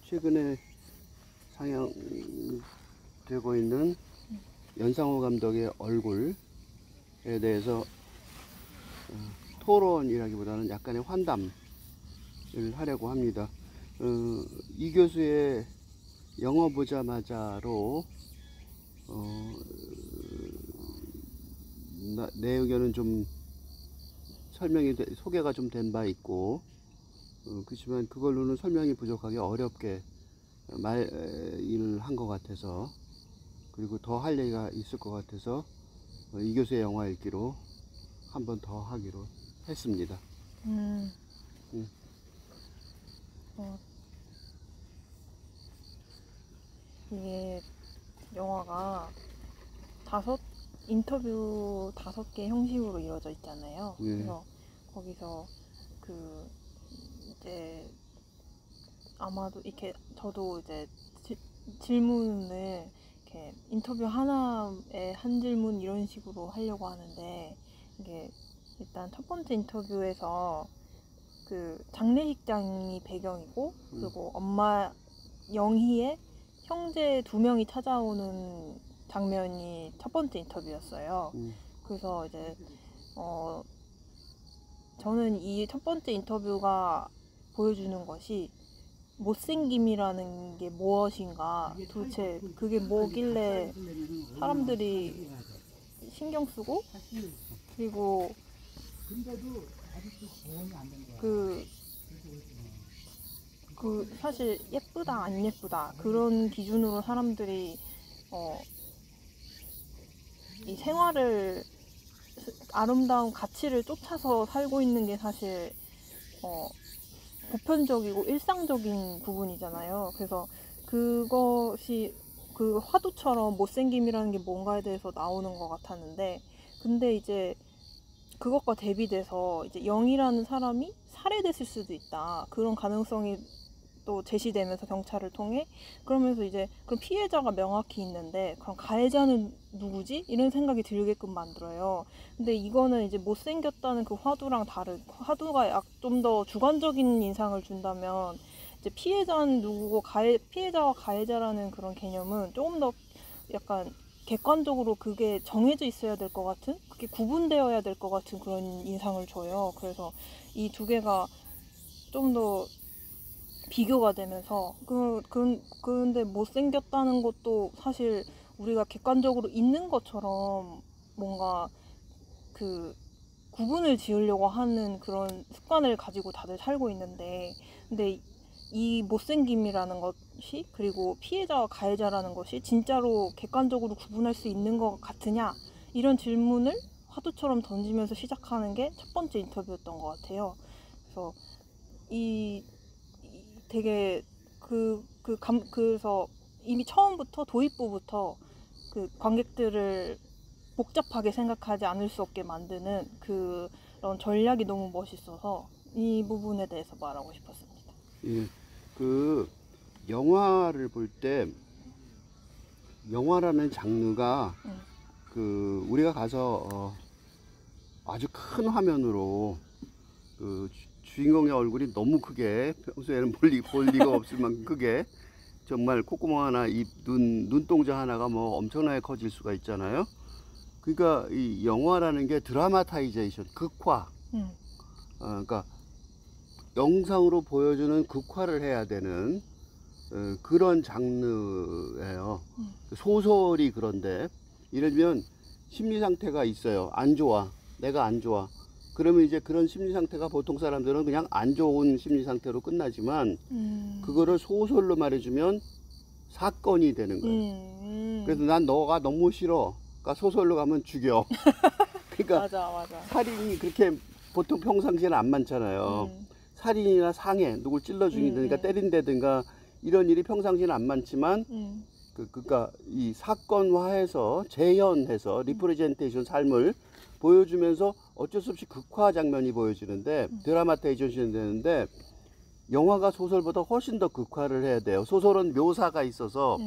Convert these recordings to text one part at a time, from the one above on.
최근에 상영되고 있는 연상호 감독의 얼굴에 대해서 토론이라기보다는 약간의 환담을 하려고 합니다. 이 교수의 영어 보자마자로 내 의견은 좀 소개가 좀 된 바 있고, 그렇지만 그걸로는 설명이 부족하게 어렵게 말을 한 것 같아서, 그리고 더 할 얘기가 있을 것 같아서 이 교수의 영화 읽기로 한 번 더 하기로 했습니다. 이게 영화가 인터뷰 5개 형식으로 이루어져 있잖아요. 그래서 거기서 이제 아마도 이렇게 저도 이제 질문을 이렇게 인터뷰 하나에 한 질문 이런 식으로 하려고 하는데, 이게 일단 첫 번째 인터뷰에서 그 장례식장이 배경이고, 그리고 엄마 영희의 형제 2명이 찾아오는 장면이 첫 번째 인터뷰였어요. 그래서 이제 저는 이 첫 번째 인터뷰가 보여주는 것이 못생김이라는 게 무엇인가, 도대체 그게 뭐길래 사람들이 신경 쓰고, 그리고 사실 예쁘다 안 예쁘다 그런 기준으로 사람들이 이 생활을, 아름다운 가치를 쫓아서 살고 있는 게 사실 보편적이고 일상적인 부분이잖아요. 그래서 그것이 그 화두처럼 못생김이라는 게 뭔가에 대해서 나오는 것 같았는데, 근데 이제 그것과 대비돼서 이제 영이라는 사람이 살해됐을 수도 있다, 그런 가능성이 또 제시되면서 경찰을 통해, 그러면서 이제 그럼 피해자가 명확히 있는데 그럼 가해자는 누구지? 이런 생각이 들게끔 만들어요. 근데 이거는 이제 못생겼다는 그 화두랑 화두가 좀 더 주관적인 인상을 준다면, 이제 피해자는 누구고 피해자와 가해자라는 그런 개념은 조금 더 약간 객관적으로 그게 정해져 있어야 될 것 같은, 그게 구분되어야 될 것 같은 그런 인상을 줘요. 그래서 이 두 개가 좀 더 비교가 되면서, 그런데 못생겼다는 것도 사실 우리가 객관적으로 있는 것처럼 뭔가 구분을 지으려고 하는 그런 습관을 가지고 다들 살고 있는데, 근데 이 못생김이라는 것이, 그리고 피해자와 가해자라는 것이 진짜로 객관적으로 구분할 수 있는 것 같으냐, 이런 질문을 화두처럼 던지면서 시작하는 게 첫 번째 인터뷰였던 것 같아요. 그래서 되게 그래서 이미 처음부터 도입부부터 그 관객들을 복잡하게 생각하지 않을 수 없게 만드는 그런 전략이 너무 멋있어서 이 부분에 대해서 말하고 싶었습니다. 예, 그 영화를 볼 때 영화라는 장르가 우리가 가서 아주 큰 화면으로 주인공의 얼굴이 너무 크게, 평소에는 볼 리가 없을 만큼 크게, 정말 콧구멍 하나, 입, 눈동자 하나가 뭐 엄청나게 커질 수가 있잖아요. 그러니까 이 영화라는 게 드라마타이제이션, 극화, 그러니까 영상으로 보여주는 극화를 해야 되는 그런 장르예요. 소설이 그런데, 예를 들면 심리 상태가 있어요. 안 좋아, 내가 안 좋아. 그러면 이제 그런 심리 상태가 보통 사람들은 그냥 안 좋은 심리 상태로 끝나지만, 그거를 소설로 말해주면 사건이 되는 거예요. 그래서 난 너가 너무 싫어, 그러니까 소설로 가면 죽여. 그러니까 맞아. 살인이 그렇게 보통 평상시에는 안 많잖아요. 살인이나 상해, 누굴 찔러 죽이든가 때린다든가 이런 일이 평상시에는 안 많지만, 그러니까 이 사건화해서 재현해서 리프레젠테이션, 삶을 보여주면서 어쩔 수 없이 극화 장면이 보여지는데, 드라마타이제이션이 되는데, 영화가 소설보다 훨씬 더 극화를 해야 돼요. 소설은 묘사가 있어서,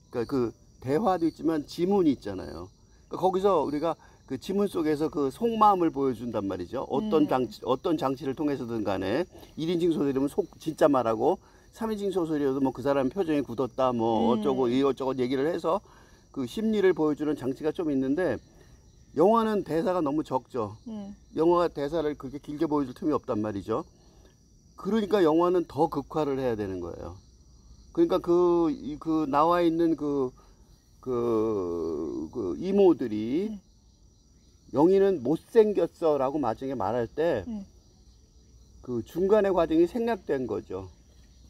그러니까 그 대화도 있지만 지문이 있잖아요. 그러니까 거기서 우리가 그 지문 속에서 그 속마음을 보여준단 말이죠. 어떤 장치를 통해서든 간에 1인칭 소설이면 진짜 말하고, 3인칭 소설이어도 뭐 그 사람 표정이 굳었다 뭐 어쩌고 이것저것 얘기를 해서 그 심리를 보여주는 장치가 좀 있는데 영화는 대사가 너무 적죠. 영화가 대사를 그렇게 길게 보여줄 틈이 없단 말이죠. 그러니까 영화는 더 극화를 해야 되는 거예요. 그러니까 그 나와 있는 그 이모들이 영희는 못생겼어 라고 나중에 말할 때 그 중간의 과정이 생략된 거죠.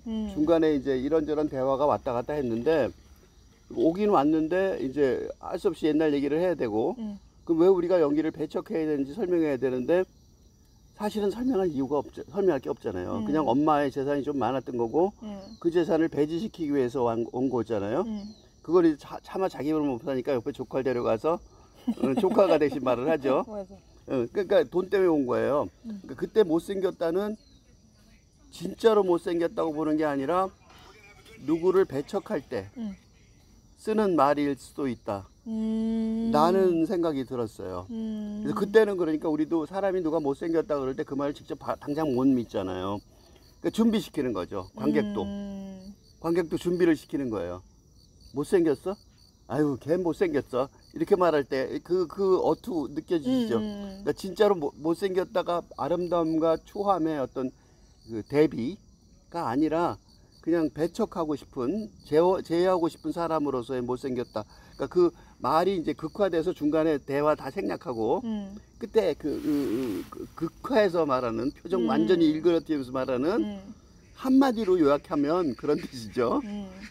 중간에 이제 이런저런 대화가 왔다 갔다 했는데 오긴 왔는데 이제 알 수 없이 옛날 얘기를 해야 되고 그럼 왜 우리가 연기를 배척해야 되는지 설명해야 되는데 사실은 설명할 이유가 없죠. 설명할 게 없잖아요. 그냥 엄마의 재산이 좀 많았던 거고 그 재산을 배지시키기 위해서 온 거잖아요. 그걸 이제 차마 자기 힘을 못 사니까 옆에 조카를 데려가서 조카가 대신 말을 하죠. 맞아. 그러니까 돈 때문에 온 거예요. 그러니까 그때 못생겼다는 진짜로 못생겼다고 보는 게 아니라 누구를 배척할 때 쓰는 말일 수도 있다. 라는 생각이 들었어요. 그래서 그때는 그러니까 우리도 사람이 누가 못생겼다 그럴 때 그 말을 직접 당장 못 믿잖아요. 그러니까 준비시키는 거죠. 관객도 준비를 시키는 거예요. 못생겼어? 아유, 걔 못생겼어. 이렇게 말할 때 그 어투 느껴지시죠? 그러니까 진짜로 못생겼다가 아름다움과 초함의 어떤 그 대비가 아니라 그냥 배척하고 싶은 제어하고 싶은 사람으로서의 못생겼다. 그러니까 그 말이 이제 극화돼서 중간에 대화 다 생략하고 그때 극화해서 말하는 표정 완전히 일그러뜨리면서 말하는 한마디로 요약하면 그런 뜻이죠.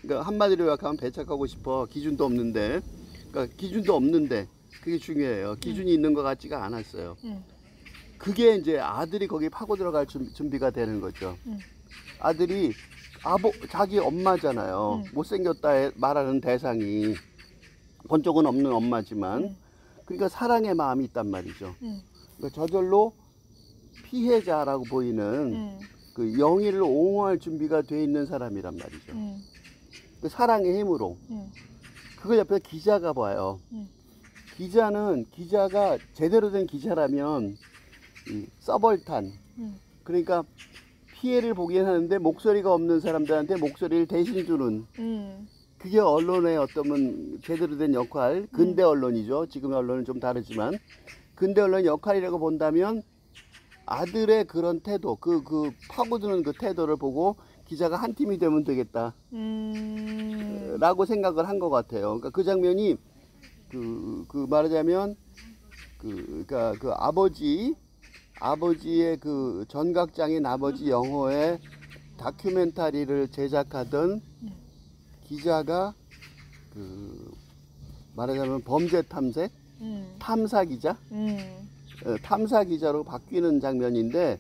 그러니까 한마디로 요약하면 배척하고 싶어. 기준도 없는데. 그러니까 기준도 없는데 그게 중요해요. 기준이 있는 것 같지가 않았어요. 그게 이제 아들이 거기 파고 들어갈 준비가 되는 거죠. 아들이 자기 엄마잖아요. 못생겼다 말하는 대상이 본적은 없는 엄마지만 그러니까 사랑의 마음이 있단 말이죠. 그러니까 저절로 피해자라고 보이는 그 영희를 옹호할 준비가 돼 있는 사람이란 말이죠. 그 사랑의 힘으로. 그걸 옆에서 기자가 봐요. 기자가 제대로 된 기자라면 서벌탄. 그러니까 피해를 보긴 하는데 목소리가 없는 사람들한테 목소리를 대신 주는 그게 언론의 어떤 제대로 된 역할, 근대 언론이죠. 지금의 언론은 좀 다르지만 근대 언론 역할이라고 본다면 아들의 그런 태도, 그 파고드는 그 태도를 보고 기자가 한 팀이 되면 되겠다 라고 생각을 한 것 같아요. 그러니까 그 장면이 말하자면 그러니까 그 아버지의 그 전각장인 아버지 영호의 다큐멘터리를 제작하던 기자가 말하자면 범죄 탐색 탐사 기자 탐사 기자로 바뀌는 장면인데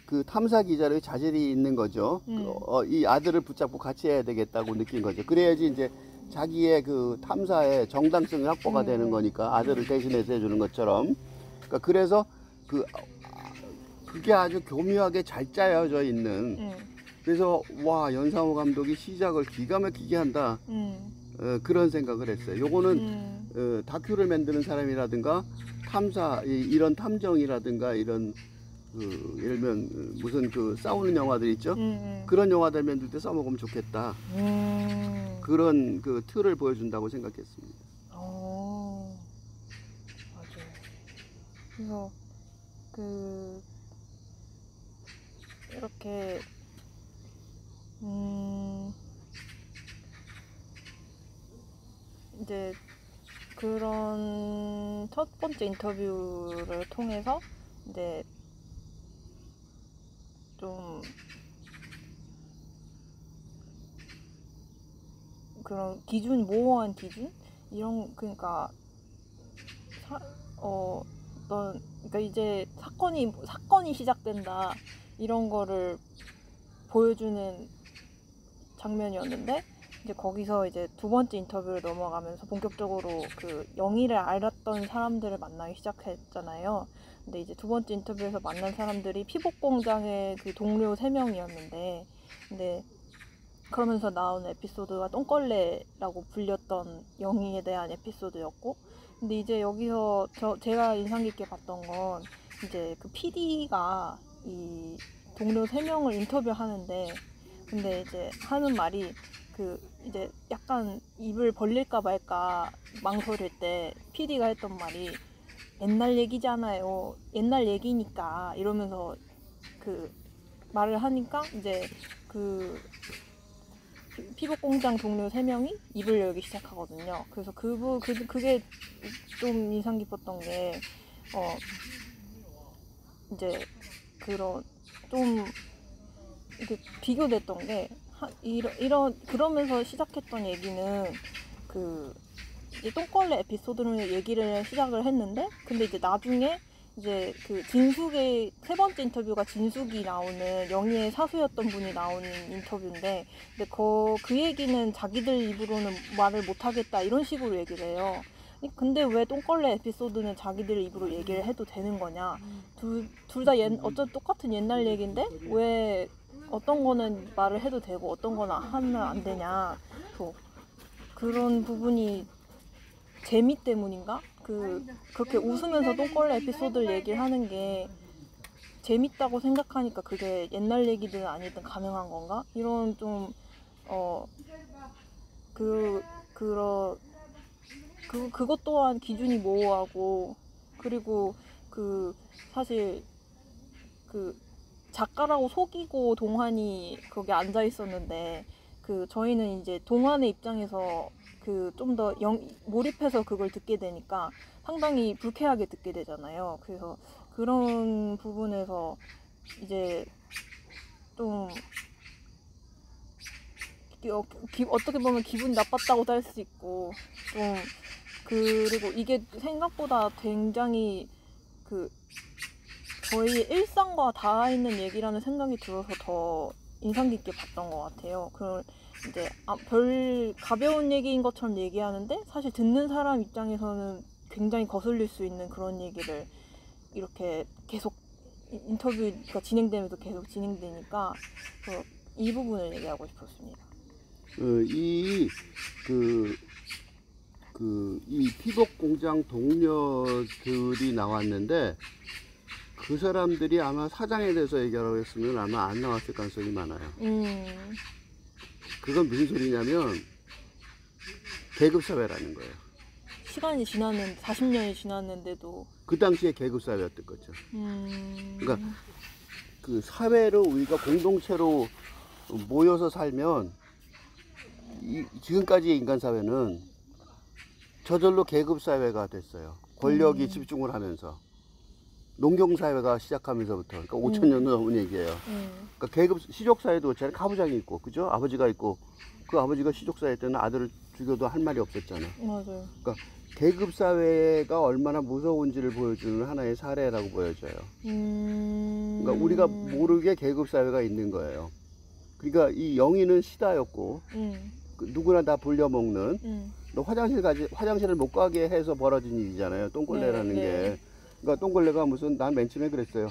그 탐사 기자의 자질이 있는 거죠. 이 아들을 붙잡고 같이 해야 되겠다고 느낀 거죠. 그래야지 이제 자기의 그 탐사의 정당성이 확보가 되는 거니까 아들을 대신해서 해주는 것처럼. 그러니까 그래서 그게 아주 교묘하게 잘 짜여져 있는. 그래서 와, 연상호 감독이 시작을 기가 막히게 한다. 그런 생각을 했어요. 요거는 다큐를 만드는 사람이라든가 이런 탐정이라든가 이런 예를 들면 무슨 싸우는 영화들 있죠? 그런 영화들 만들 때 써먹으면 좋겠다. 그런 틀을 보여준다고 생각했습니다. 맞아요. 그래서 이렇게 이제 그런 첫 번째 인터뷰를 통해서 이제 좀 그런 모호한 기준 이런 그러니까 그러니까 이제 사건이 시작된다 이런 거를 보여주는 장면이었는데 이제 거기서 이제 두 번째 인터뷰를 넘어가면서 본격적으로 영희를 알았던 사람들을 만나기 시작했잖아요. 근데 이제 두 번째 인터뷰에서 만난 사람들이 피복 공장의 동료 3명이었는데 근데 그러면서 나온 에피소드가 똥걸레라고 불렸던 영희에 대한 에피소드였고 근데 이제 여기서 제가 인상 깊게 봤던 건 이제 PD가 이 동료 3명을 인터뷰하는데 근데 이제 하는 말이 그 이제 약간 입을 벌릴까 말까 망설일 때 PD가 했던 말이 옛날 얘기잖아요. 옛날 얘기니까 이러면서 그 말을 하니까 이제 그 피복 공장 동료 3명이 입을 열기 시작하거든요. 그래서 그게 좀 인상 깊었던 게 이제 그런 좀 이렇게 비교됐던 게 그러면서 시작했던 얘기는 그 이제 똥걸레 에피소드를 얘기를 시작을 했는데 근데 이제 나중에 이제 그 진숙의 3번째 인터뷰가 진숙이 나오는 영희의 사수였던 분이 나오는 인터뷰인데 근데 그 얘기는 자기들 입으로는 말을 못하겠다 이런 식으로 얘기를 해요. 근데 왜 똥걸레 에피소드는 자기들 입으로 얘기를 해도 되는 거냐? 둘 다 어차피 똑같은 옛날 얘기인데 왜 어떤 거는 말을 해도 되고 어떤 거는 하면 안 되냐? 그런 부분이 재미 때문인가? 그렇게 웃으면서 똥걸레 에피소드를 얘기를 하는 게 재밌다고 생각하니까 그게 옛날 얘기든 아니든 가능한 건가? 이런 좀 그것 또한 기준이 모호하고 그리고 사실 작가라고 속이고 동환이 거기 앉아 있었는데 저희는 이제 동환의 입장에서 좀 더 몰입해서 그걸 듣게 되니까 상당히 불쾌하게 듣게 되잖아요. 그래서 그런 부분에서 이제 좀 어떻게 보면 기분이 나빴다고도 할 수 있고 좀 그리고 이게 생각보다 굉장히 저희 일상과 닿아 있는 얘기라는 생각이 들어서 더 인상 깊게 봤던 것 같아요. 이제 별 가벼운 얘기인 것처럼 얘기하는데 사실 듣는 사람 입장에서는 굉장히 거슬릴 수 있는 그런 얘기를 이렇게 계속 인터뷰가 진행되면서 계속 진행되니까 이 부분을 얘기하고 싶었습니다. 이 피복 공장 동료들이 나왔는데 그 사람들이 아마 사장에 대해서 얘기하라고 했으면 아마 안 나왔을 가능성이 많아요. 그건 무슨 소리냐면 계급사회라는 거예요. 시간이 지났는데 40년이 지났는데도 그 당시에 계급사회였던 거죠. 그러니까 그 사회로 우리가 공동체로 모여서 살면 지금까지의 인간 사회는 저절로 계급사회가 됐어요. 권력이 집중을 하면서. 농경사회가 시작하면서부터, 그러니까 5,000년 넘은 얘기예요. 그러니까 계급, 시족사회도 제 가부장이 있고, 그죠? 아버지가 있고, 그 아버지가 시족사회 때는 아들을 죽여도 할 말이 없었잖아. 맞아요. 그러니까 계급사회가 얼마나 무서운지를 보여주는 하나의 사례라고 보여져요. 그러니까 우리가 모르게 계급사회가 있는 거예요. 그러니까 이 영희는 시다였고, 누구나 다 불려먹는, 화장실을 못 가게 해서 벌어진 일이잖아요. 똥걸레라는 게. 그러니까 똥걸레가 난 맨 처음에 그랬어요.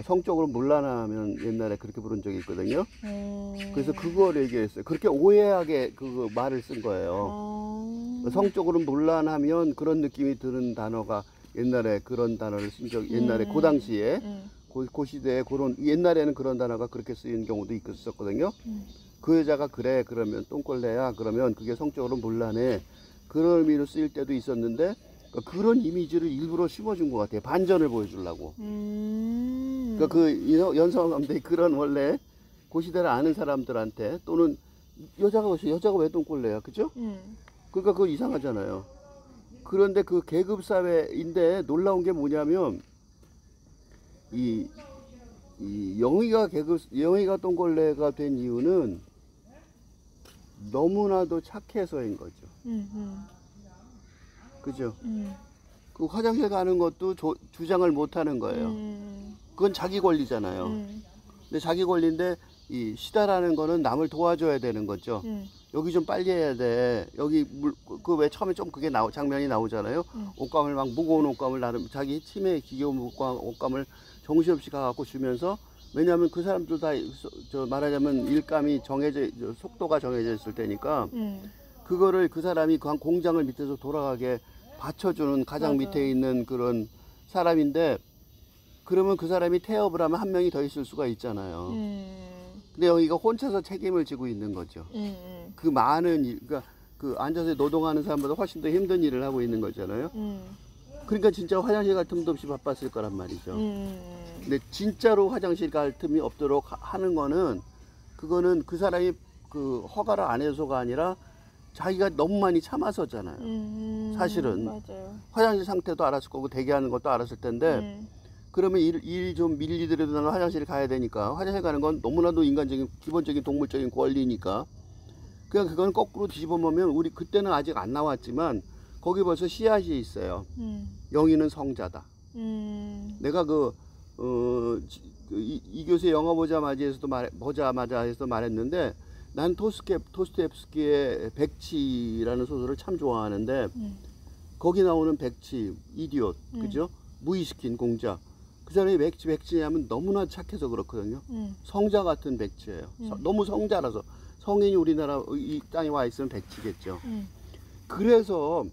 성적으로 문란하면 옛날에 그렇게 부른 적이 있거든요. 그래서 그걸 얘기했어요. 그렇게 오해하게 그 말을 쓴 거예요. 성적으로 문란하면 그런 느낌이 드는 단어가 옛날에 그런 단어를 쓴 적, 옛날에 그 당시에 그 시대에 옛날에는 그런 단어가 그렇게 쓰이는 경우도 있었거든요. 그 여자가 그래 그러면 똥걸레야 그러면 그게 성적으로 문란해 그런 의미로 쓰일 때도 있었는데 그런 이미지를 일부러 심어준 것 같아요. 반전을 보여주려고. 그러니까 그 연성 감독이 그런 원래 그 시대를 아는 사람들한테 또는 여자가 왜 똥걸레야, 그죠? 그러니까 그거 이상하잖아요. 그런데 그 계급 사회인데 놀라운 게 뭐냐면 이 영희가 똥걸레가 된 이유는 너무나도 착해서인 거죠. 그죠? 그 화장실 가는 것도 주장을 못 하는 거예요. 그건 자기 권리잖아요. 근데 자기 권리인데 이 시다라는 거는 남을 도와줘야 되는 거죠. 여기 좀 빨리 해야 돼. 여기 그 왜 처음에 좀 그게 장면이 나오잖아요. 옷감을 막 무거운 옷감을 나름 자기 치매에 기겨운 옷감을 정신없이 가갖고 주면서 왜냐하면 그 사람들 다 말하자면 일감이 속도가 정해져 있을 테니까 그거를 그 사람이 그 공장을 밑에서 돌아가게 받쳐주는 가장 맞아. 밑에 있는 그런 사람인데 그러면 그 사람이 태업을 하면 한 명이 더 있을 수가 있잖아요. 근데 근데 여기가 혼자서 책임을 지고 있는 거죠. 그 많은 일, 그러니까 그 앉아서 노동하는 사람보다 훨씬 더 힘든 일을 하고 있는 거잖아요. 그러니까 진짜 화장실 갈 틈도 없이 바빴을 거란 말이죠. 근데 진짜로 화장실 갈 틈이 없도록 하는 거는 그거는 그 사람이 그 허가를 안 해서가 아니라 자기가 너무 많이 참아서잖아요. 사실은 맞아요. 화장실 상태도 알았을 거고 대기하는 것도 알았을 텐데 그러면 일이 좀 밀리더라도 나는 화장실에 가야 되니까 화장실 가는 건 너무나도 인간적인 기본적인 동물적인 권리니까 그냥 그건 거꾸로 뒤집어 보면 우리 그때는 아직 안 나왔지만 거기 벌써 씨앗이 있어요. 영희는 성자다. 내가 이 교수의 영어 보자마자 해서 말했는데 난 도스토옙스키의 백치라는 소설을 참 좋아하는데 거기 나오는 백치, 이디엇, 그죠? 무의시킨 공자. 그 사람이 백치냐면 너무나 착해서 그렇거든요. 성자 같은 백치예요. 너무 성자라서 성인이 우리나라 이 땅에 와 있으면 백치겠죠. 그래서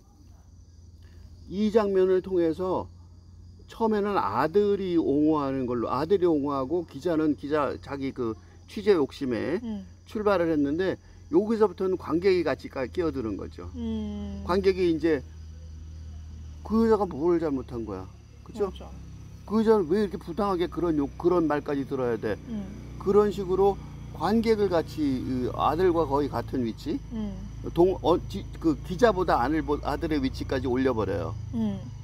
이 장면을 통해서 처음에는 아들이 옹호하고 기자는 자기 그 취재 욕심에 출발을 했는데 여기서부터는 관객이 같이 끼어드는 거죠. 관객이 이제 그 여자가 뭘 잘못한 거야, 그죠? 그렇죠. 그 여자는 왜 이렇게 부당하게 그런 말까지 들어야 돼? 그런 식으로 관객을 같이 아들과 거의 같은 위치, 그 기자보다 아들의 위치까지 올려버려요.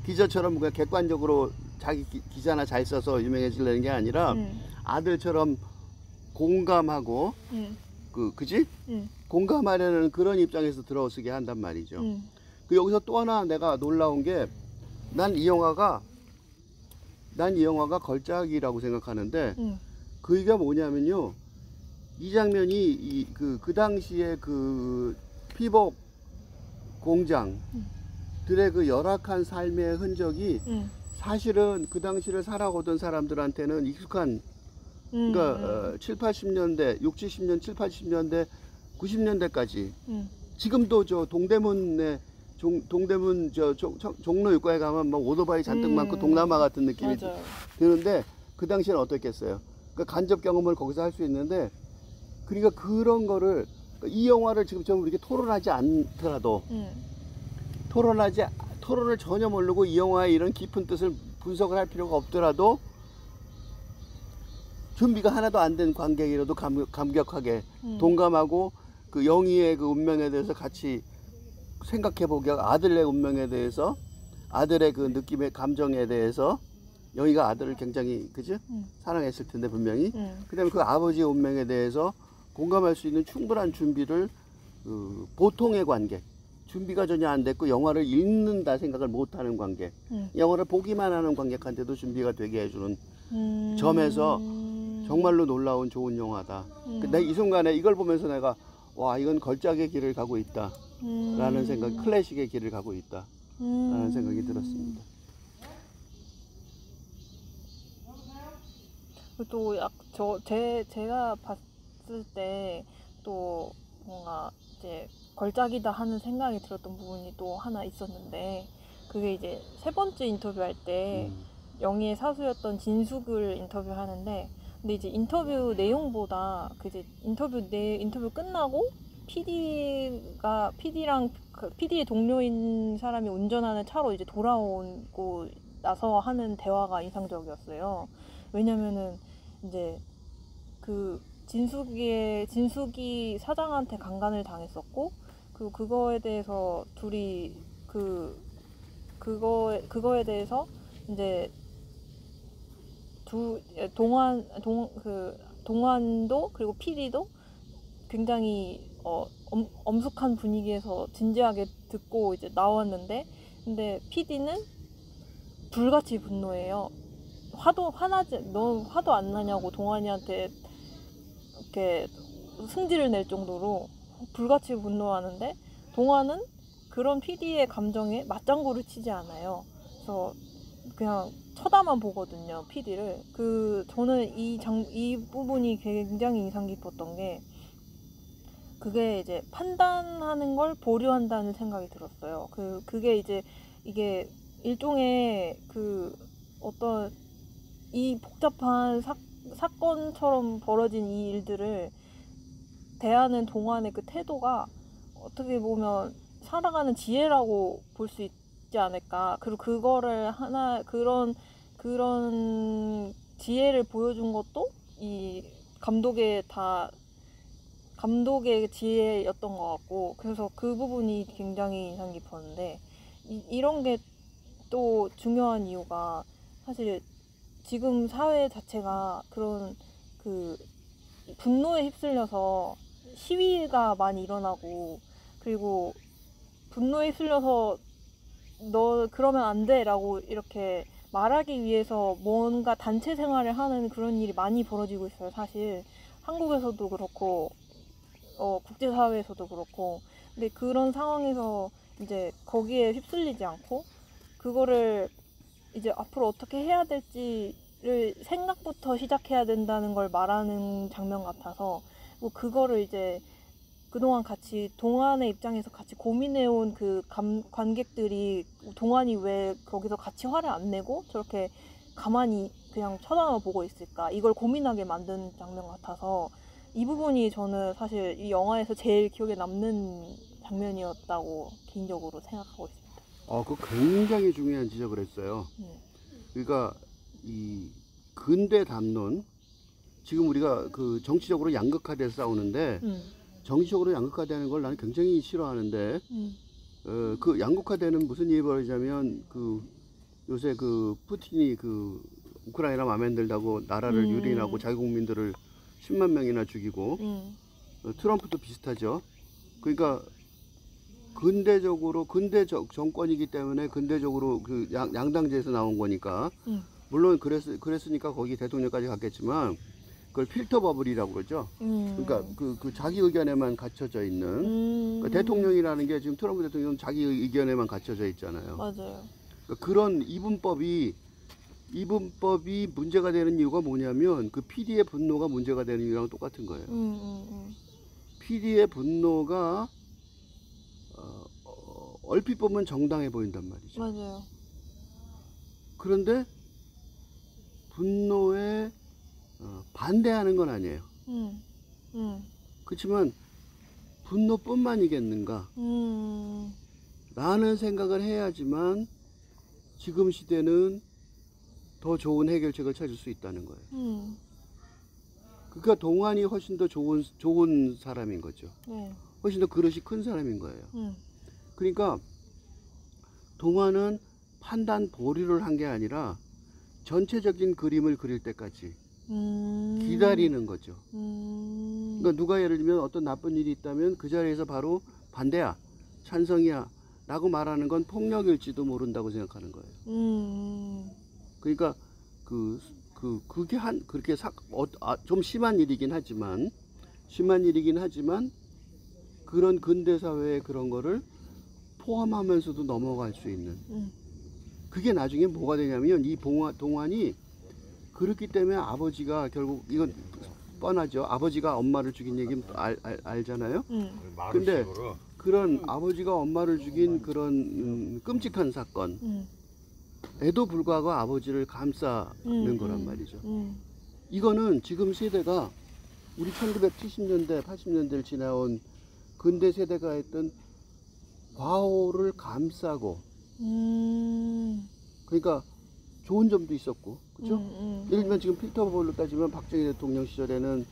기자처럼 그냥 객관적으로 자기 기자나 잘 써서 유명해지려는 게 아니라 아들처럼 공감하고 그지? 공감하려는 그런 입장에서 들어서게 한단 말이죠. 그 여기서 또 하나 내가 놀라운 게 난 이 영화가 걸작이라고 생각하는데 그게 뭐냐면요. 이 장면이 그 당시에 그 피복 공장들의 그 열악한 삶의 흔적이 사실은 그 당시를 살아오던 사람들한테는 익숙한 그러니까 7, 80년대, 6, 70년, 7, 80년대, 90년대까지 지금도 저 동대문 종로 육가에 가면 막 오토바이 잔뜩 많고 동남아 같은 느낌이 맞아요. 드는데 그 당시에는 어떻겠어요? 그러니까 간접 경험을 거기서 할 수 있는데 그러니까 그런 거를 이 영화를 지금처럼 이렇게 토론하지 않더라도 토론을 전혀 모르고 이 영화의 이런 깊은 뜻을 분석을 할 필요가 없더라도 준비가 하나도 안 된 관객이라도 감격하게 동감하고 그 영희의 그 운명에 대해서 같이 생각해보게 아들의 운명에 대해서 아들의 그 느낌의 감정에 대해서 영희가 아들을 굉장히 그죠? 사랑했을 텐데 분명히 그다음에 그 아버지의 운명에 대해서 공감할 수 있는 충분한 준비를 보통의 관객 준비가 전혀 안 됐고 영화를 읽는다 생각을 못하는 관객 영화를 보기만 하는 관객한테도 준비가 되게 해주는 점에서 정말로 놀라운 좋은 영화다. 근데 이 순간에 이걸 보면서 내가 와 이건 걸작의 길을 가고 있다 라는 생각, 클래식의 길을 가고 있다 라는 생각이 들었습니다. 또 제가 봤을 때 또 뭔가 이제 걸작이다 하는 생각이 들었던 부분이 또 하나 있었는데 그게 이제 세 번째 인터뷰할 때 영희의 사수였던 진숙을 인터뷰하는데 근데 이제 인터뷰 내용보다 그 이제 인터뷰 끝나고 PD랑 PD의 동료인 사람이 운전하는 차로 이제 돌아오고 나서 하는 대화가 인상적이었어요. 왜냐면은 이제 그 진숙이 사장한테 강간을 당했었고 그리고 그거에 대해서 둘이 그거에 대해서 이제 동환도 그리고 PD도 굉장히 엄숙한 분위기에서 진지하게 듣고 이제 나왔는데 근데 PD는 불같이 분노해요. 너 화도 안 나냐고 동환이한테 이렇게 승질을 낼 정도로 불같이 분노하는데 동환은 그런 PD의 감정에 맞장구를 치지 않아요. 그래서 그냥 쳐다만 보거든요, PD를. 저는 이 부분이 굉장히 인상 깊었던 게 그게 이제 판단하는 걸 보류한다는 생각이 들었어요. 그게 이제 이게 일종의 어떤 이 복잡한 사건처럼 벌어진 이 일들을 대하는 동안의 그 태도가 어떻게 보면 살아가는 지혜라고 볼 수 있지 않을까. 그리고 그거를 하나 그런 지혜를 보여준 것도 이 감독의 지혜였던 것 같고, 그래서 그 부분이 굉장히 인상 깊었는데, 이런 게 또 중요한 이유가 사실 지금 사회 자체가 그런 그 분노에 휩쓸려서 시위가 많이 일어나고, 그리고 분노에 휩쓸려서 너 그러면 안 돼라고 이렇게 말하기 위해서 뭔가 단체 생활을 하는 그런 일이 많이 벌어지고 있어요. 사실 한국에서도 그렇고 국제사회에서도 그렇고. 근데 그런 상황에서 이제 거기에 휩쓸리지 않고 그거를 이제 앞으로 어떻게 해야 될지를 생각부터 시작해야 된다는 걸 말하는 장면 같아서, 뭐 그거를 이제 그동안 같이 동안의 입장에서 같이 고민해온 그 관객들이 동안이 왜 거기서 같이 화를 안 내고 저렇게 가만히 그냥 쳐다보고 있을까, 이걸 고민하게 만든 장면 같아서 이 부분이 저는 사실 이 영화에서 제일 기억에 남는 장면이었다고 개인적으로 생각하고 있습니다. 그 굉장히 중요한 지적을 했어요. 그러니까 이 근대 담론, 지금 우리가 그 정치적으로 양극화돼서 싸우는데 정치적으로 양극화되는 걸 나는 굉장히 싫어하는데 그 양극화되는 무슨 일이 벌어지냐면 그 요새 그 푸틴이 그 우크라이나 마음에 안 들다고 나라를 유린하고 자기 국민들을 10만 명이나 죽이고 트럼프도 비슷하죠. 그러니까 근대적으로 정권이기 때문에 근대적으로 그 양당제에서 나온 거니까 물론 그랬으니까 거기 대통령까지 갔겠지만 그걸 필터 버블이라고 그러죠. 그러니까 그 자기 의견에만 갇혀져 있는 그러니까 대통령이라는 게 지금 트럼프 대통령은 자기 의견에만 갇혀져 있잖아요. 맞아요. 그러니까 그런 이분법이 문제가 되는 이유가 뭐냐면 그 PD의 분노가 문제가 되는 이유랑 똑같은 거예요. PD의 분노가 얼핏 보면 정당해 보인단 말이죠. 맞아요. 그런데 분노에 반대하는 건 아니에요. 그렇지만 분노뿐만이겠는가? 라는 생각을 해야지만 지금 시대는 더 좋은 해결책을 찾을 수 있다는 거예요. 그러니까 동안이 훨씬 더 좋은 사람인 거죠. 네. 훨씬 더 그릇이 큰 사람인 거예요. 그러니까 동안은 판단 보류를 한 게 아니라 전체적인 그림을 그릴 때까지 기다리는 거죠. 그러니까 누가 예를 들면 어떤 나쁜 일이 있다면 그 자리에서 바로 반대야, 찬성이야 라고 말하는 건 폭력일지도 모른다고 생각하는 거예요. 그러니까 그게 그렇게 좀 심한 일이긴 하지만 그런 근대 사회의 그런 거를 포함하면서도 넘어갈 수 있는, 그게 나중에 뭐가 되냐면 이 동안이 그렇기 때문에 아버지가 결국, 이건 뻔하죠. 아버지가 엄마를 죽인 얘기는 알잖아요. 근데 그런 아버지가 엄마를 죽인 그런 끔찍한 사건 에도 불구하고 아버지를 감싸는 거란 말이죠. 이거는 지금 세대가 우리 1970년대 80년대를 지나온 근대 세대가 했던 과오를 감싸고, 그러니까 좋은 점도 있었고, 그죠? 예를 들면 지금 필터 버블로 따지면 박정희 대통령 시절에는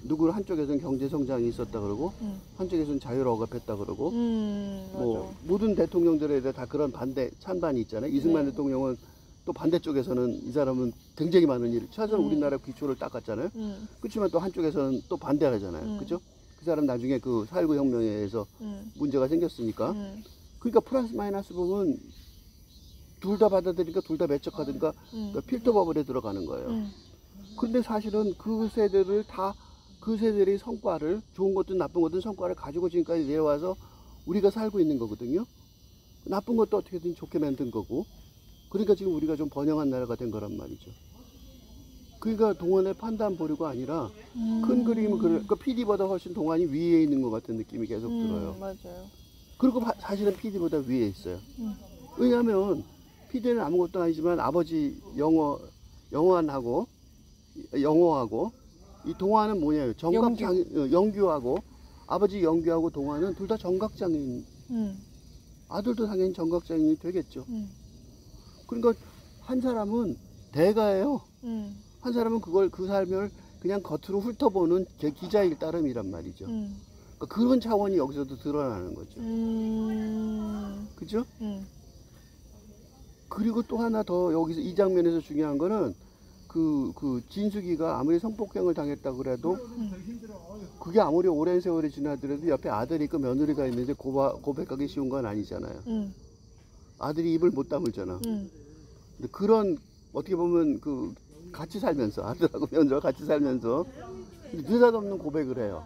누구 한쪽에서는 경제 성장이 있었다 그러고 한쪽에서는 자유를 억압했다 그러고 뭐 모든 대통령들에 대해 다 그런 찬반이 있잖아요. 이승만 대통령은 또 반대쪽에서는 이 사람은 굉장히 많은 일을 최소한 우리나라 기초를 닦았잖아요. 그렇지만 또 한쪽에서는 또 반대하잖아요. 그죠? 그 사람 나중에 그 4.19 혁명에 의해서 문제가 생겼으니까. 그러니까 플러스 마이너스 보면 둘 다 받아들이니까 둘 다 매척하든가 그러니까 필터 버블에 들어가는 거예요. 근데 사실은 그 세대들의 성과를, 좋은 것든 나쁜 것든 성과를 가지고 지금까지 내려와서 우리가 살고 있는 거거든요. 나쁜 것도 어떻게든 좋게 만든 거고. 그러니까 지금 우리가 좀 번영한 나라가 된 거란 말이죠. 그러니까 동안의 판단 보류가 아니라 큰 그림은 그러니까 PD보다 훨씬 동안이 위에 있는 것 같은 느낌이 계속 들어요. 맞아요. 그리고 사실은 PD보다 위에 있어요. 왜냐하면 PD는 아무것도 아니지만 아버지 영화하고 영호하고 이 동화는 뭐냐요? 정각장인 영규하고 아버지 영규하고 동화는 둘 다 정각장인. 아들도 당연히 정각장인이 되겠죠. 그러니까 한 사람은 대가예요. 한 사람은 그걸 그 삶을 그냥 겉으로 훑어보는 기자일 따름이란 말이죠. 그러니까 그런 차원이 여기서도 드러나는 거죠. 그죠? 그리고 또 하나 더 여기서 이 장면에서 중요한 거는 그 진숙이가 아무리 성폭행을 당했다 그래도 그게 아무리 오랜 세월이 지나더라도 옆에 아들이 있고 며느리가 있는데 고백하기 쉬운 건 아니잖아요. 아들이 입을 못 다물잖아. 근데 그런 어떻게 보면 그 같이 살면서 아들하고 며느리가 같이 살면서 느닷없는 고백을 해요.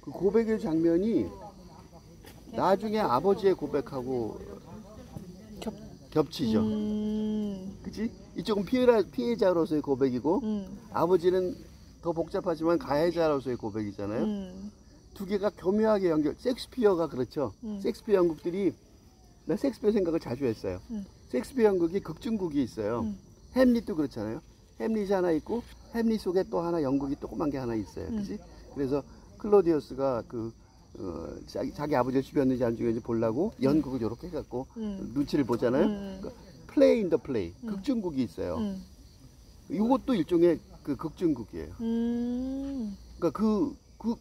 그 고백의 장면이 나중에 아버지의 고백하고 겹치죠. 그치? 이쪽은 피해자로서의 고백이고 아버지는 더 복잡하지만 가해자로서의 고백이잖아요. 두 개가 교묘하게 연결. 셰익스피어가 그렇죠. 셰익스피어 연극들이 나 셰익스피어 생각을 자주 했어요. 셰익스피어 연극이 극중극이 있어요. 햄릿도 그렇잖아요. 햄릿이 하나 있고 햄릿 속에 또 하나 연극이 조그만 게 하나 있어요. 그치? 그래서 클로디우스가 자기 아버지를 죽였는지 안 죽였는지 보려고 연극을 이렇게 해갖고 눈치를 보잖아요. 그러니까 플레이 인 더 플레이 극중극이 있어요. 이것도 일종의 그 극중극이에요. 그러니까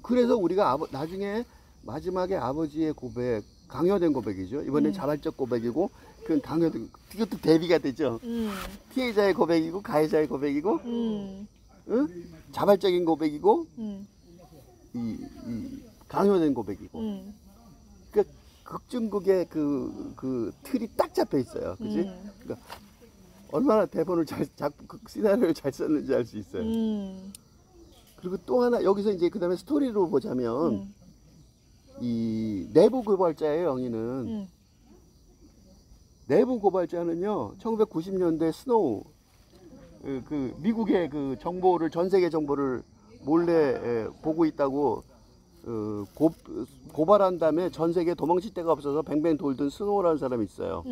그래서 우리가 나중에 마지막에 아버지의 고백 강요된 고백이죠. 이번엔 자발적 고백이고 그건 강요된 이것도 대비가 되죠. 피해자의 고백이고 가해자의 고백이고 응? 자발적인 고백이고 이 강요된 고백이고. 그러니까 극중극의 그 틀이 딱 잡혀 있어요. 그지? 그러니까 얼마나 대본을 시나리오를 잘 썼는지 알 수 있어요. 그리고 또 하나 여기서 이제 그다음에 스토리로 보자면 이 내부 고발자의 영희는 내부 고발자는요 1990년대 스노우 그 미국의 그 정보를 전 세계 정보를 몰래 보고 있다고 고발한 다음에 전 세계 도망칠 데가 없어서 뱅뱅 돌던 스노우라는 사람이 있어요.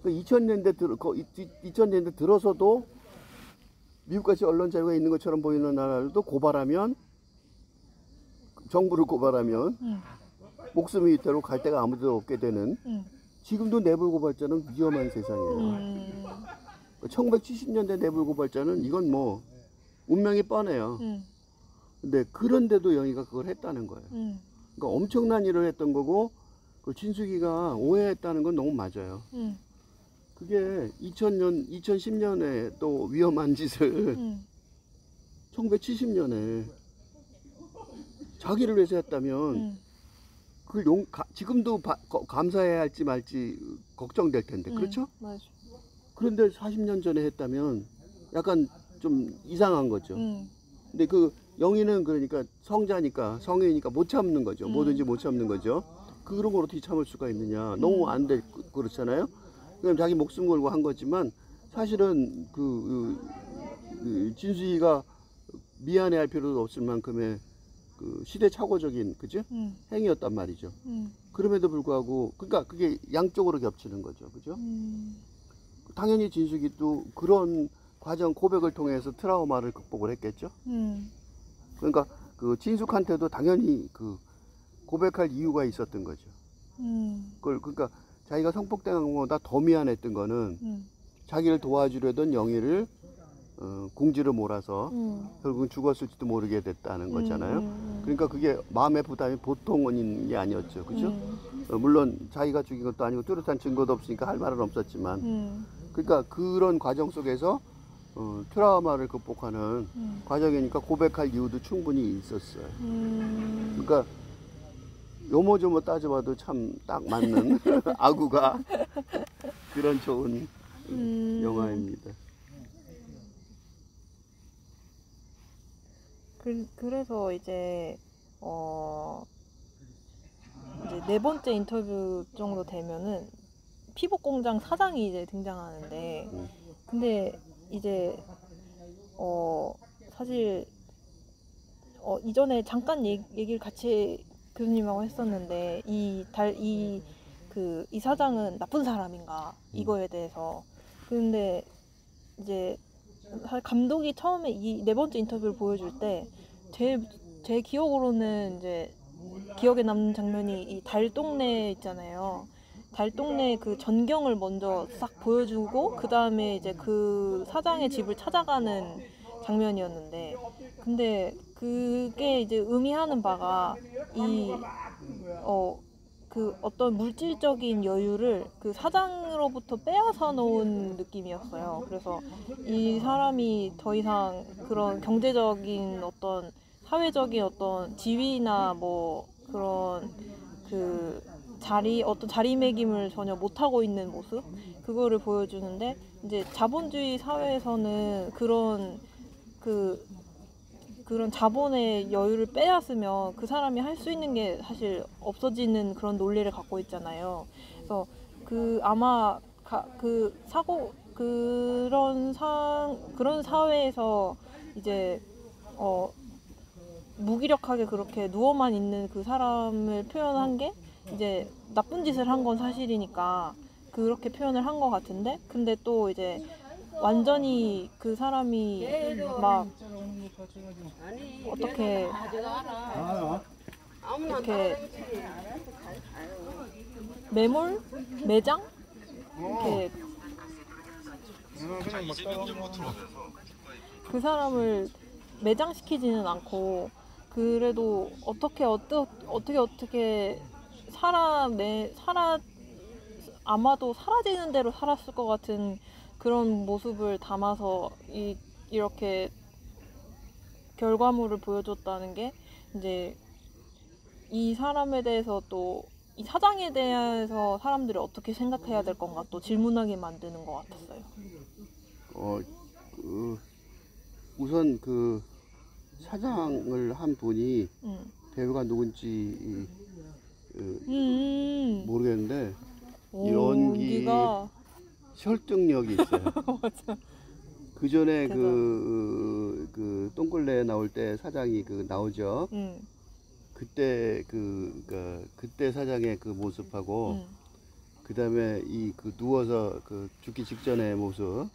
2000년대 들어서도 미국같이 언론 자유가 있는 것처럼 보이는 나라들도 고발하면 정부를 고발하면 목숨이 위태로 갈 데가 아무데도 없게 되는 지금도 내부 고발자는 위험한 세상이에요. 1970년대 내부 고발자는 이건 뭐 운명이 뻔해요. 근데 그런데도 영희가 그걸 했다는 거예요. 그러니까 엄청난 일을 했던 거고 그 진숙이가 오해했다는 건 너무 맞아요. 그게 2010년에 또 위험한 짓을 1970년에 자기를 위해서 했다면 그걸 지금도 감사해야 할지 말지 걱정될 텐데 그렇죠? 맞아. 그런데 40년 전에 했다면 약간 좀 이상한 거죠. 근데 그 영희는 그러니까 성자니까 성인이니까 못 참는 거죠. 뭐든지 못 참는 거죠. 그런 걸 어떻게 참을 수가 있느냐. 너무 안 돼 그렇잖아요. 그럼 자기 목숨 걸고 한 거지만 사실은 그 진수이가 미안해할 필요도 없을 만큼의 그 시대착오적인 그죠? 행위였단 말이죠. 그럼에도 불구하고 그러니까 그게 양쪽으로 겹치는 거죠. 그죠? 당연히 진숙이도 그런 과정 고백을 통해서 트라우마를 극복을 했겠죠. 그러니까 그 진숙한테도 당연히 그 고백할 이유가 있었던 거죠. 그러니까 자기가 성폭당한 것보다 더 미안했던 거는 자기를 도와주려던 영희를 궁지로 몰아서 결국은 죽었을지도 모르게 됐다는 거잖아요. 그러니까 그게 마음의 부담이 보통은 게 아니었죠. 그죠? 물론 자기가 죽인 것도 아니고 뚜렷한 증거도 없으니까 할 말은 없었지만 그러니까 그런 과정 속에서 트라우마를 극복하는 과정이니까 고백할 이유도 충분히 있었어요. 그러니까 요모조모 따져봐도 참 딱 맞는 아구가 그런 좋은 영화입니다. 그래서 이제 이제 네 번째 인터뷰 정도 되면은 피복 공장 사장이 이제 등장하는데 근데 이제 사실 이전에 잠깐 얘기를 같이 교수님하고 했었는데 이 사장은 나쁜 사람인가 이거에 대해서 근데 이제 사실 감독이 처음에 이 네 번째 인터뷰를 보여줄 때 제 기억으로는 이제 기억에 남는 장면이 이 달동네 있잖아요. 달동네 그 전경을 먼저 싹 보여주고 그 다음에 이제 그 사장의 집을 찾아가는 장면이었는데, 근데 그게 이제 의미하는 바가 그 어떤 물질적인 여유를 그 사장으로부터 빼앗아 놓은 느낌이었어요. 그래서 이 사람이 더 이상 그런 경제적인 어떤 사회적인 어떤 지위나 뭐 그런 그 어떤 자리매김을 전혀 못하고 있는 모습, 그거를 보여주는데, 이제 자본주의 사회에서는 그런 자본의 여유를 빼앗으면 그 사람이 할 수 있는 게 사실 없어지는 그런 논리를 갖고 있잖아요. 그래서 아마 그런 사회에서 이제 무기력하게 그렇게 누워만 있는 그 사람을 표현한 게 이제 나쁜 짓을 한 건 사실이니까 그렇게 표현을 한 것 같은데, 근데 또 이제 완전히 그 사람이 막 어떻게 이렇게 매장 이렇게 그 사람을 매장시키지는 않고, 그래도 어떻게 아마도 사라지는 대로 살았을 것 같은 그런 모습을 담아서 이렇게 결과물을 보여줬다는 게, 이제 이 사람에 대해서 또 이 사장에 대해서 사람들이 어떻게 생각해야 될 건가 또 질문하게 만드는 것 같았어요. 우선 그 사장을 한 분이 배우가 누군지 모르겠는데 연기가 설득력이 있어요. 맞아. 그 전에 대단. 그 똥걸레 나올 때 사장이 나오죠. 그때 그때 사장의 그 모습하고 그 다음에 누워서 죽기 직전의 모습,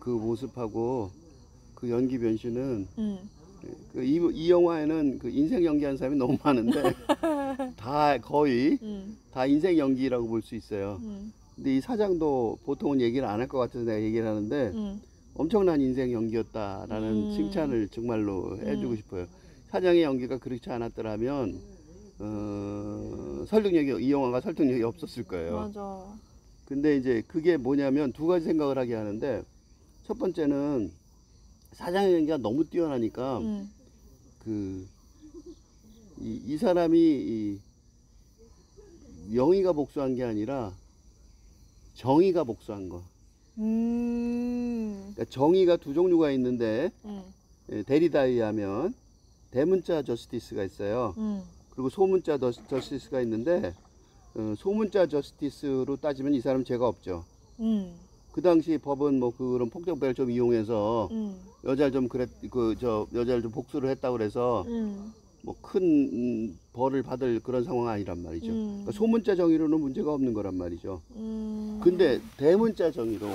그 모습하고 그 연기 변신은 이 영화에는 그 인생 연기한 사람이 너무 많은데 다 거의 다 인생 연기라고 볼 수 있어요. 근데 이 사장도 보통은 얘기를 안 할 것 같아서 내가 얘기를 하는데 엄청난 인생 연기였다라는 칭찬을 정말로 해주고 싶어요. 사장의 연기가 그렇지 않았더라면 이 영화가 설득력이 없었을 거예요. 맞아. 근데 이제 그게 뭐냐면 두 가지 생각을 하게 하는데, 첫 번째는 사장의 연기가 너무 뛰어나니까 이 사람이 명의가 복수한 게 아니라 정의가 복수한 거. 그러니까 정의가 두 종류가 있는데 데리다에 의하면 대문자 저스티스가 있어요. 그리고 소문자 저스티스가 있는데 소문자 저스티스로 따지면 이 사람은 죄가 없죠. 그 당시 법은 뭐 그런 폭력배를 좀 이용해서 여자를 좀 복수를 했다고 그래서 뭐 큰 벌을 받을 그런 상황은 아니란 말이죠. 그러니까 소문자 정의로는 문제가 없는 거란 말이죠. 근데 대문자 정의로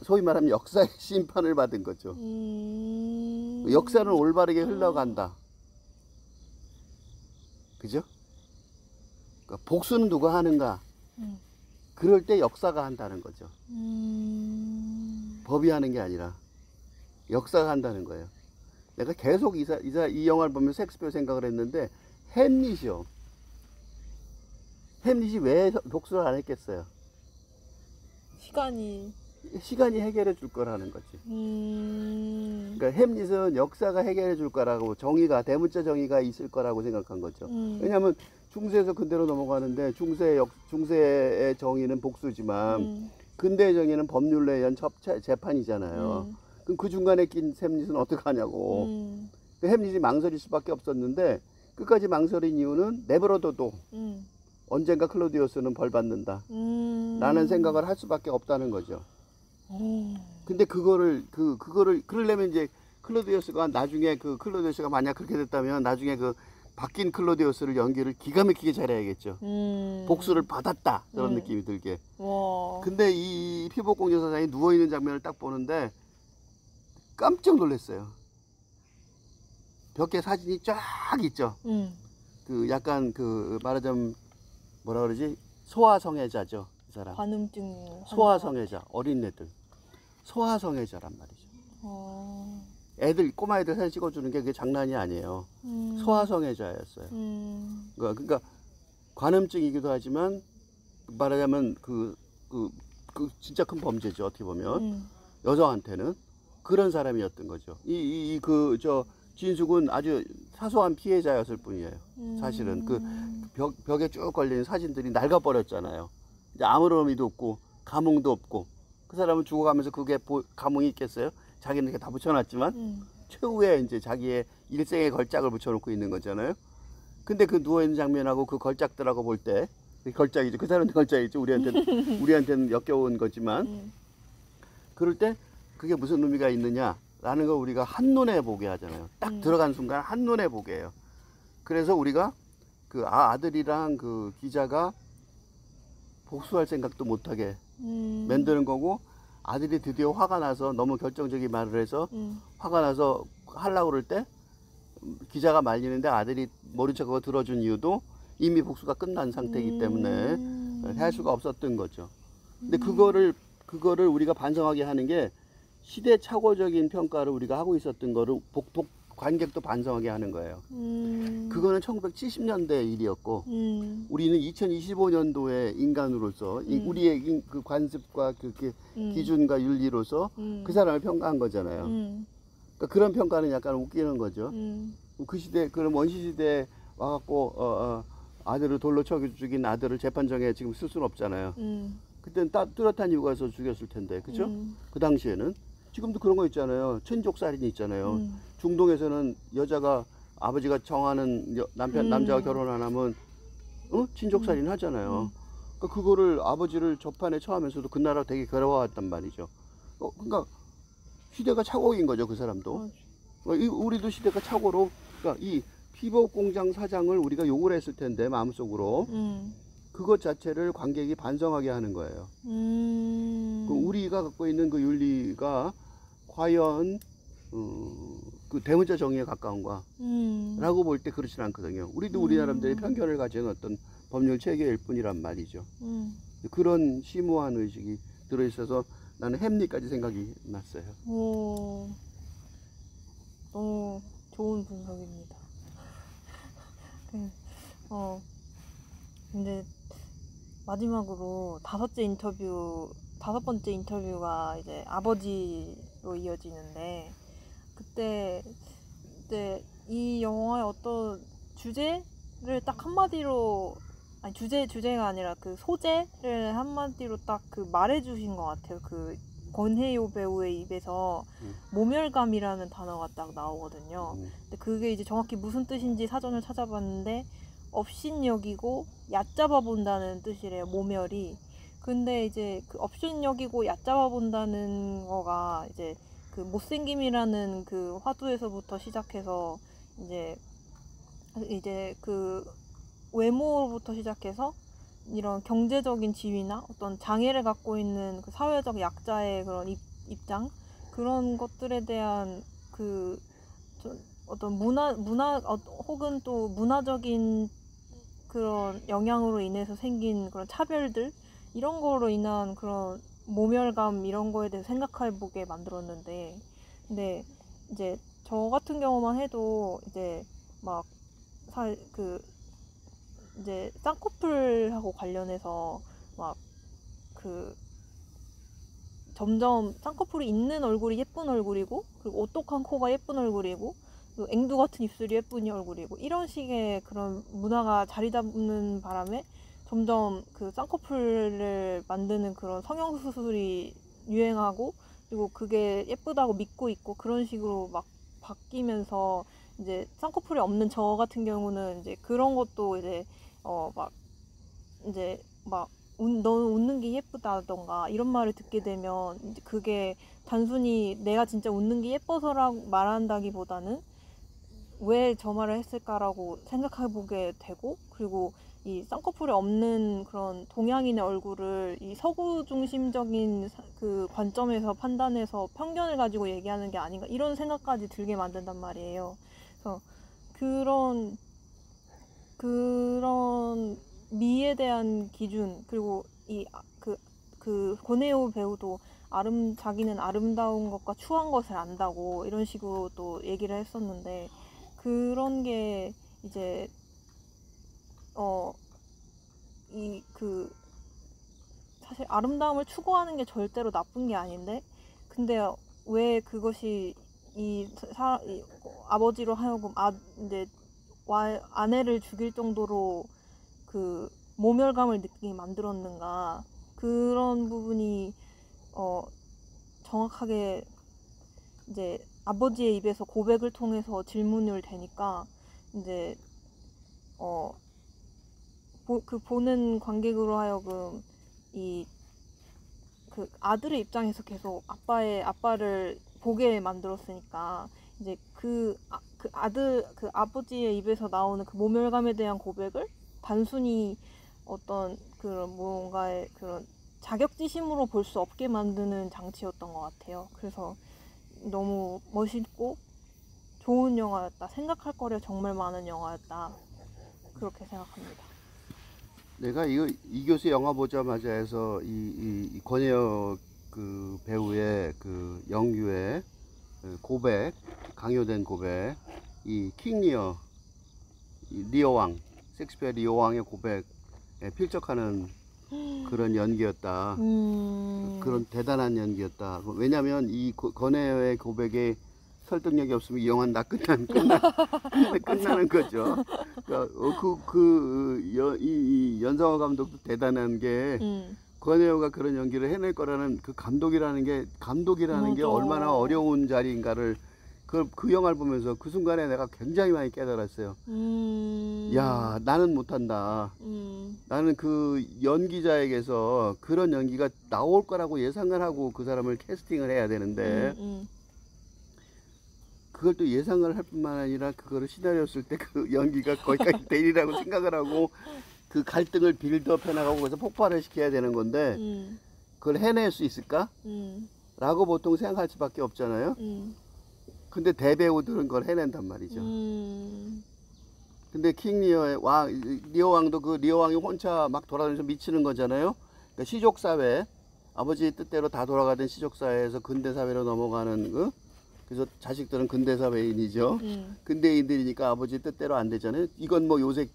소위 말하면 역사의 심판을 받은 거죠. 역사는 올바르게 흘러간다. 그죠? 그러니까 복수는 누가 하는가? 그럴 때 역사가 한다는 거죠. 법이 하는 게 아니라 역사가 한다는 거예요. 내가 계속 이 영화를 보면 셰익스피어 생각을 했는데, 햄릿이 왜 복수를 안 했겠어요? 시간이 해결해 줄 거라는 거지. 그러니까 햄릿은 역사가 해결해 줄 거라고, 대문자 정의가 있을 거라고 생각한 거죠. 왜냐하면 중세에서 근대로 넘어가는데 중세의 정의는 복수지만 근대의 정의는 법률에 의한 재판이잖아요. 그럼 그 중간에 낀 햄릿은 어떡하냐고. 햄릿이 망설일 수밖에 없었는데 끝까지 망설인 이유는 내버려둬도 언젠가 클로디우스는 벌 받는다 라는 생각을 할 수밖에 없다는 거죠. 근데 그러려면 이제 클로디우스가 만약 그렇게 됐다면 나중에 바뀐 클로디우스를 연기를 기가 막히게 잘해야겠죠. 복수를 받았다 그런 느낌이 들게. 근데 이 피복공주 사장이 누워있는 장면을 딱 보는데 깜짝 놀랐어요. 벽에 사진이 쫙 있죠. 그 약간 그 말하자면 뭐라 그러지? 소아성애자죠. 이 사람. 관음증 소아성애자, 어린애들. 소아성애자란 말이죠. 애들, 꼬마 애들 사진 찍어주는 게 그게 장난이 아니에요. 소아성애자였어요. 그러니까 관음증이기도 하지만 말하자면 그 진짜 큰 범죄죠. 어떻게 보면 여성한테는 그런 사람이었던 거죠. 진숙은 아주 사소한 피해자였을 뿐이에요. 사실은 그 벽에 쭉 걸린 사진들이 낡아버렸잖아요. 이제 아무런 의미도 없고 감흥도 없고 그 사람은 죽어가면서 그게 감흥이 있겠어요? 자기는 이렇게 다 붙여놨지만 최후에 이제 자기의 일생의 걸작을 붙여놓고 있는 거잖아요. 근데 그 누워있는 장면하고 그 걸작들하고 볼 때 걸작이죠. 그 사람은 걸작이죠. 우리한테는 역겨운 거지만 그럴 때 그게 무슨 의미가 있느냐라는 걸 우리가 한눈에 보게 하잖아요. 딱 들어간 순간 한눈에 보게 해요. 그래서 우리가 그 아들이랑 그 기자가 복수할 생각도 못하게 만드는 거고, 아들이 드디어 화가 나서 너무 결정적인 말을 해서 화가 나서 하려고 그럴 때 기자가 말리는데 아들이 모른 척 그거 들어준 이유도 이미 복수가 끝난 상태이기 때문에 할 수가 없었던 거죠. 근데 그거를 우리가 반성하게 하는 게 시대착오적인 평가를 우리가 하고 있었던 거를 관객도 반성하게 하는 거예요. 그거는 1970년대 일이었고 우리는 2025년도의 인간으로서 우리의 그 관습과 그 기준과 윤리로서 그 사람을 평가한 거잖아요. 그러니까 그런 평가는 약간 웃기는 거죠. 그 시대, 그런 원시 시대에 와갖고 아들을 돌로 쳐 죽인 아들을 재판정에 지금 쓸 수는 없잖아요. 그때는 뚜렷한 이유가 있어서 죽였을 텐데, 그죠? 그 당시에는. 지금도 그런 거 있잖아요. 친족살인이 있잖아요. 중동에서는 여자가 아버지가 정하는 남자가 결혼 안 하면 친족살인 하잖아요. 그러니까 그거를 아버지를 접판에 처하면서도 그 나라 되게 괴로워했단 말이죠. 그러니까 시대가 착오인 거죠, 그 사람도. 우리도 시대가 착오로, 그러니까 이 피복 공장 사장을 우리가 욕을 했을 텐데 마음속으로 그것 자체를 관객이 반성하게 하는 거예요. 우리가 갖고 있는 그 윤리가 과연 그 대문자 정의에 가까운가 라고 볼 때 그렇진 않거든요. 우리도 우리 나름대로의 편견을 가진 어떤 법률 체계일 뿐이란 말이죠. 그런 심오한 의식이 들어있어서 나는 햄릿까지 생각이 났어요. 너무 좋은 분석입니다. 근데 마지막으로 다섯 번째 인터뷰가 이제 아버지로 이어지는데, 그때 이 영화의 어떤 주제를 딱 한마디로, 아니 주제가 아니라 그 소재를 한마디로 딱 그 말해주신 것 같아요. 그 권혜요 배우의 입에서 모멸감이라는 단어가 딱 나오거든요. 근데 그게 이제 정확히 무슨 뜻인지 사전을 찾아봤는데 업신여기고 얕잡아 본다는 뜻이래요, 모멸이. 근데 이제 그 업신여기고 얕잡아 본다는 거가 이제 그 못생김이라는 그 화두에서부터 시작해서 이제 그 외모로부터 시작해서 이런 경제적인 지위나 어떤 장애를 갖고 있는 그 사회적 약자의 그런 입장, 그런 것들에 대한 그 어떤 문화 혹은 또 문화적인 그런 영향으로 인해서 생긴 그런 차별들, 이런 거로 인한 그런 모멸감, 이런 거에 대해서 생각해보게 만들었는데, 근데 이제 저 같은 경우만 해도 이제 막 이제 쌍꺼풀하고 관련해서 막 그 점점 쌍꺼풀이 있는 얼굴이 예쁜 얼굴이고, 그리고 오똑한 코가 예쁜 얼굴이고, 그리고 앵두 같은 입술이 예쁜 얼굴이고, 이런 식의 그런 문화가 자리 잡는 바람에 점점 그 쌍꺼풀을 만드는 그런 성형수술이 유행하고, 그리고 그게 예쁘다고 믿고 있고, 그런 식으로 막 바뀌면서 이제 쌍꺼풀이 없는 저 같은 경우는 이제 그런 것도 이제 너는 웃는 게 예쁘다던가 이런 말을 듣게 되면 이제 그게 단순히 내가 진짜 웃는 게 예뻐서라고 말한다기보다는 왜 저 말을 했을까라고 생각해 보게 되고, 그리고 이 쌍꺼풀이 없는 그런 동양인의 얼굴을 이 서구 중심적인 그 관점에서 판단해서 편견을 가지고 얘기하는 게 아닌가 이런 생각까지 들게 만든단 말이에요. 그래서 그런 미에 대한 기준, 그리고 그 고네오 배우도 자기는 아름다운 것과 추한 것을 안다고 이런 식으로 또 얘기를 했었는데, 그런 게 이제 사실 아름다움을 추구하는 게 절대로 나쁜 게 아닌데, 근데 왜 그것이 이 아버지로 하여금 이제 아내를 죽일 정도로 그 모멸감을 느끼게 만들었는가, 그런 부분이 정확하게 이제 아버지의 입에서 고백을 통해서 질문을 되니까, 이제 보는 관객으로 하여금 그 아들의 입장에서 계속 아빠를 보게 만들었으니까, 이제 그 아버지의 입에서 나오는 그 모멸감에 대한 고백을 단순히 어떤 그런 뭔가의 그런 자격지심으로 볼 수 없게 만드는 장치였던 것 같아요. 그래서 너무 멋있고 좋은 영화였다. 생각할 거리가 정말 많은 영화였다. 그렇게 생각합니다. 내가 이 교수 영화 보자마자 해서 이 권혜여 그 배우의 그 영유의 고백, 강요된 고백, 이 킹 리어, 리어 왕, 셰익스피어 리어 왕의 고백에 필적하는 그런 연기였다. 그런 대단한 연기였다. 왜냐하면 이 권혜여의 고백에 설득력이 없으면 이 영화는 다 끝나는 거죠. 그러니까 이 연상호 감독도 대단한 게 권혜여가 그런 연기를 해낼 거라는 그 감독이라는 게 얼마나 어려운 자리인가를 그 영화를 보면서 그 순간에 내가 굉장히 많이 깨달았어요. 야, 나는 못한다. 나는 그 연기자에게서 그런 연기가 나올 거라고 예상을 하고 그 사람을 캐스팅을 해야 되는데 그걸 또 예상을 할 뿐만 아니라 그거를 시나리오 쓸 때 그 연기가 거기까지 되리라고 생각을 하고 그 갈등을 빌드업 해나가고 그래서 폭발을 시켜야 되는 건데 그걸 해낼 수 있을까? 라고 보통 생각할 수밖에 없잖아요. 근데 대배우들은 그걸 해낸단 말이죠. 근데 킹 리어의 리어 왕도 그 리어 왕이 혼자 막 돌아다니면서 미치는 거잖아요. 그러니까 시족사회, 아버지 뜻대로 다 돌아가던 시족사회에서 근대사회로 넘어가는 그래서 자식들은 근대사회인이죠. 근대인들이니까 아버지 뜻대로 안 되잖아요. 이건 뭐 요새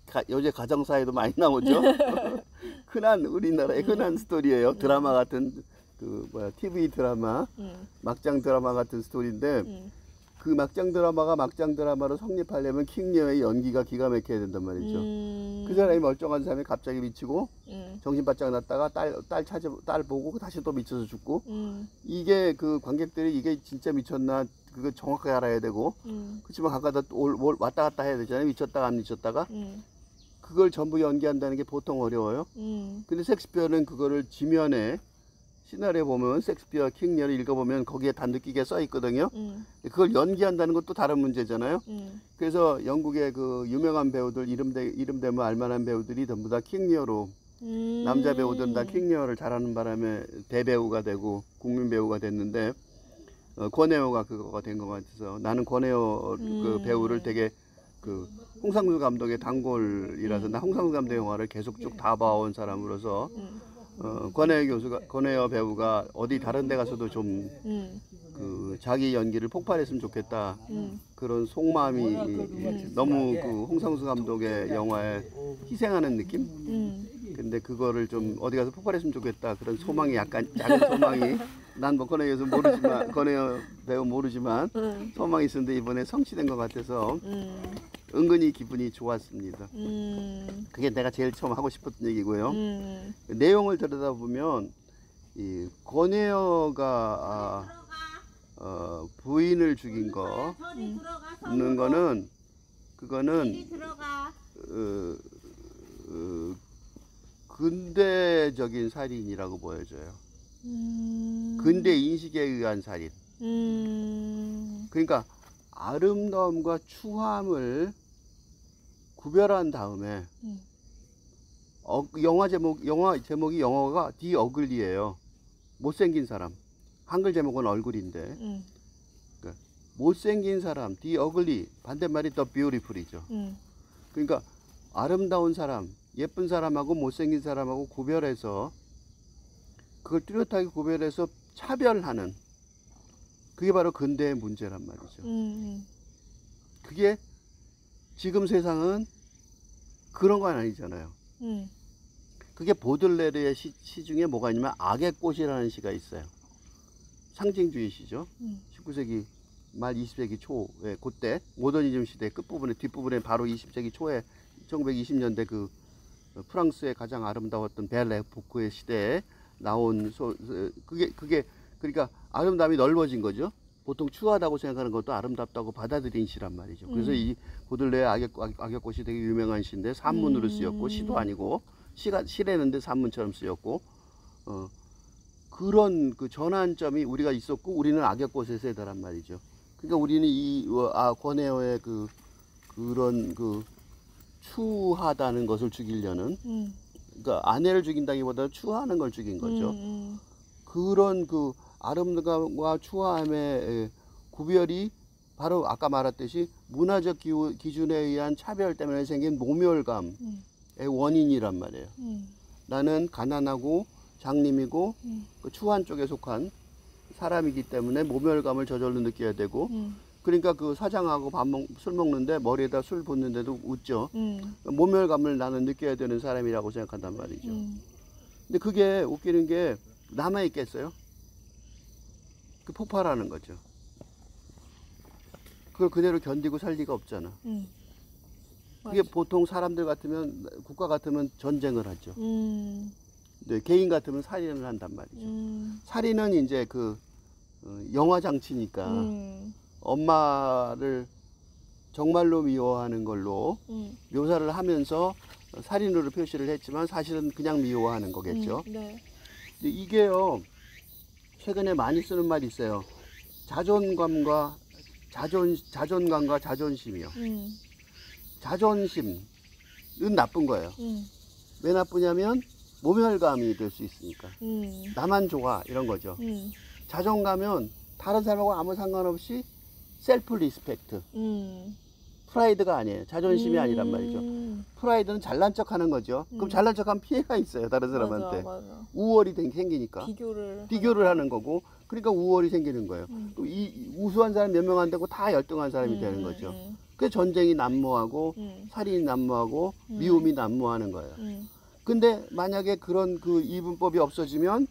가정사회도 많이 나오죠. 우리나라의 흔한 스토리예요. 드라마 같은 TV 드라마, 막장 드라마 같은 스토리인데 그 막장 드라마가 막장 드라마로 성립하려면 킹 리어의 연기가 기가 막혀야 된단 말이죠. 그 사람이 멀쩡한 사람이 갑자기 미치고 정신 바짝 났다가 딸 보고 다시 또 미쳐서 죽고 이게 그 관객들이 이게 진짜 미쳤나 그거 정확하게 알아야 되고 그렇지만 가까다 왔다 갔다 해야 되잖아요. 미쳤다가 안 미쳤다가 그걸 전부 연기한다는 게 보통 어려워요. 근데 셰익스피어는 그거를 지면에 시나리오 보면 셰익스피어 킹 리어를 읽어보면 거기에 다 느끼게 써 있거든요. 그걸 연기한다는 것도 다른 문제잖아요. 그래서 영국의 그 유명한 배우들 이름 대면 알만한 배우들이 전부 다 킹 리어로 남자 배우들은 다 킹 리어를 잘하는 바람에 대배우가 되고 국민 배우가 됐는데 권혜여가 그거가 된 것 같아서 나는 권혜여 그 배우를 되게 그 홍상수 감독의 단골이라서 나 홍상수 감독 영화를 계속 쭉 다 봐온 사람으로서 권혜여 배우가 어디 다른 데 가서도 좀 그 자기 연기를 폭발했으면 좋겠다. 그런 속마음이 너무 그 홍상수 감독의 영화에 희생하는 느낌? 근데 그거를 좀 어디 가서 폭발했으면 좋겠다. 그런 소망이 약간 작은 소망이 난 뭐 권혜여서 모르지만 권혜여 배우 모르지만 소망이 있었는데 이번에 성취된 것 같아서 은근히 기분이 좋았습니다. 그게 내가 제일 처음 하고 싶었던 얘기고요. 내용을 들여다보면 이 권혜여가 부인을 죽인 거는 그거는 근대적인 살인이라고 보여져요. 근대 인식에 의한 살인. 그러니까 아름다움과 추함을 구별한 다음에 영화 제목이 영어가 The Ugly예요. 못생긴 사람. 한글 제목은 얼굴인데 그러니까 못생긴 사람 The Ugly 반대말이 The Beautiful이죠. 그러니까 아름다운 사람, 예쁜 사람하고 못생긴 사람하고 구별해서 그걸 뚜렷하게 구별해서 차별하는 그게 바로 근대의 문제란 말이죠. 그게 지금 세상은 그런 건 아니잖아요. 그게 보들레르의 시 중에 뭐가 있냐면 악의 꽃이라는 시가 있어요. 상징주의 시죠. 19세기 말 20세기 초에 그때 모더니즘 시대 끝부분에 뒷부분에 바로 20세기 초에 1920년대 그 프랑스의 가장 아름다웠던 벨 에포크의 시대에 나온 그게 그러니까 아름다움이 넓어진 거죠. 보통 추하다고 생각하는 것도 아름답다고 받아들인 시란 말이죠. 그래서 이 보들레의 악의 꽃이 되게 유명한 시인데 산문으로 쓰였고 시도 아니고 시래는데 산문처럼 쓰였고 그런 그 전환점이 우리가 있었고 우리는 악의 꽃의 세대란 말이죠. 그러니까 우리는 이 권혜어의 그런 그 추하다는 것을 죽이려는 그러니까 아내를 죽인다기보다 추하는 걸 죽인 거죠. 그런 그 아름다움과 추함의 구별이 바로 아까 말했듯이 문화적 기준에 의한 차별 때문에 생긴 모멸감의 원인이란 말이에요. 나는 가난하고 장님이고 그 추한 쪽에 속한 사람이기 때문에 모멸감을 저절로 느껴야 되고 그러니까 그 사장하고 술 먹는데 머리에다 술 붓는데도 웃죠. 모멸감을 나는 느껴야 되는 사람이라고 생각한단 말이죠. 근데 그게 웃기는 게 남아있겠어요? 그 폭발하는 거죠. 그걸 그대로 견디고 살 리가 없잖아. 그게 맞아. 보통 사람들 같으면 국가 같으면 전쟁을 하죠. 네, 개인 같으면 살인을 한단 말이죠. 살인은 이제 그 영화 장치니까 엄마를 정말로 미워하는 걸로 묘사를 하면서 살인으로 표시를 했지만 사실은 그냥 미워하는 거겠죠. 네. 근데 이게요 최근에 많이 쓰는 말이 있어요. 자존감과 자존심이요. 자존심은 나쁜 거예요. 왜 나쁘냐면 모멸감이 될 수 있으니까. 나만 좋아 이런 거죠. 자존감은 다른 사람하고 아무 상관없이 셀프 리스펙트. 프라이드가 아니에요. 자존심이 아니란 말이죠. 프라이드는 잘난 척 하는 거죠. 그럼 잘난 척하면 피해가 있어요. 다른 사람한테. 맞아. 우월이 생기니까. 비교를 하는 거고. 그러니까 우월이 생기는 거예요. 이 우수한 사람 몇 명 안 되고 다 열등한 사람이 되는 거죠. 그래서 전쟁이 난무하고 살인이 난무하고 미움이 난무하는 거예요. 근데 만약에 그런 그 이분법이 없어지면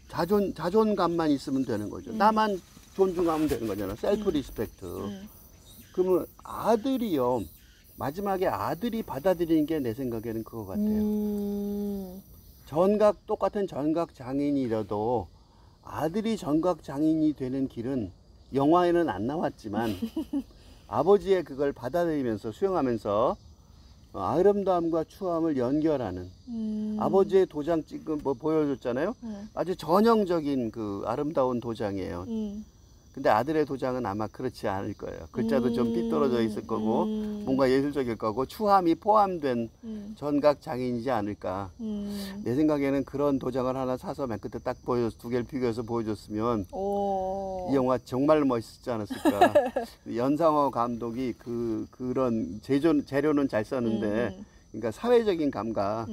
자존감만 있으면 되는 거죠. 나만 존중하면 되는 거잖아. 셀프 리스펙트. 그러면 아들이요. 마지막에 아들이 받아들이는 게 내 생각에는 그거 같아요. 똑같은 전각 장인이라도 아들이 전각 장인이 되는 길은 영화에는 안 나왔지만 아버지의 그걸 받아들이면서 수용하면서 아름다움과 추함을 연결하는 아버지의 도장 찍은 뭐 보여줬잖아요. 아주 전형적인 그 아름다운 도장이에요. 근데 아들의 도장은 아마 그렇지 않을 거예요. 글자도 좀 삐뚤어져 있을 거고 뭔가 예술적일 거고 추함이 포함된 전각 장인이지 않을까. 내 생각에는 그런 도장을 하나 사서 맨 끝에 딱 두 개를 비교해서 보여줬으면 이 영화 정말 멋있지 않았을까. 연상호 감독이 그런 재료는 잘 썼는데 그러니까 사회적인 감각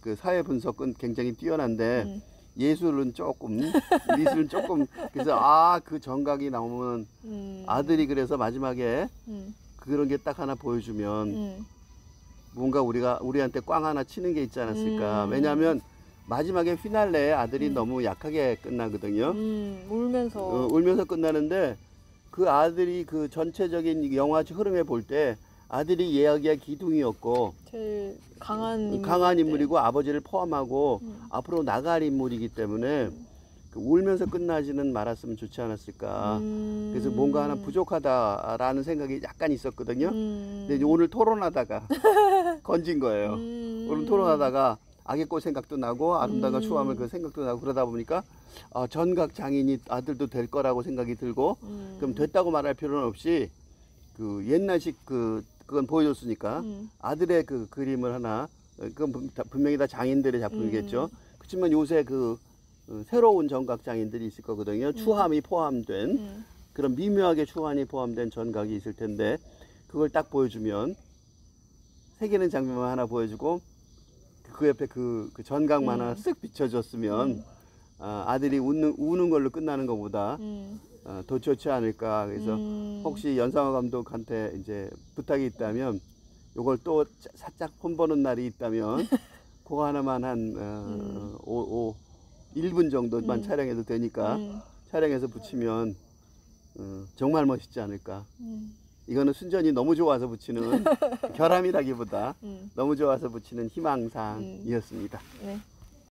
그 사회 분석은 굉장히 뛰어난데 예술은 조금 미술은 조금 그래서 그 정각이 나오면 아들이 그래서 마지막에 그런 게 딱 하나 보여주면 뭔가 우리한테 꽝 하나 치는 게 있지 않았을까. 왜냐하면 마지막에 피날레에 아들이 너무 약하게 끝나거든요. 울면서 끝나는데 그 아들이 그 전체적인 영화 흐름에 볼 때 아들이 이야기의 기둥이었고 제일 강한 인물이고 아버지를 포함하고 앞으로 나갈 인물이기 때문에 울면서 끝나지는 말았으면 좋지 않았을까. 그래서 뭔가 하나 부족하다라는 생각이 약간 있었거든요. 근데 이제 오늘 토론하다가 건진 거예요. 오늘 토론하다가 아기꽃 생각도 나고 아름다운 추함을 그 생각도 나고 그러다 보니까 전각 장인이 아들도 될 거라고 생각이 들고 그럼 됐다고 말할 필요는 없이 그 옛날식 그건 보여줬으니까 아들의 그 그림을 하나 그건 분명히 다 장인들의 작품이겠죠. 그렇지만 요새 새로운 전각 장인들이 있을 거거든요. 추함이 포함된 그런 미묘하게 추함이 포함된 전각이 있을 텐데 그걸 딱 보여주면 새기는 장면만 하나 보여주고 그 옆에 그 전각만 하나 쓱 비춰줬으면 아들이 우는 걸로 끝나는 것보다 더 좋지 않을까. 그래서 혹시 연상호 감독한테 이제 부탁이 있다면 요걸 또 살짝 폰보는 날이 있다면 그거 하나만 한 1분 정도만 촬영해도 되니까 촬영해서 붙이면 정말 멋있지 않을까. 이거는 순전히 너무 좋아서 붙이는 결함이라기보다 너무 좋아서 붙이는 희망사항이었습니다. 네.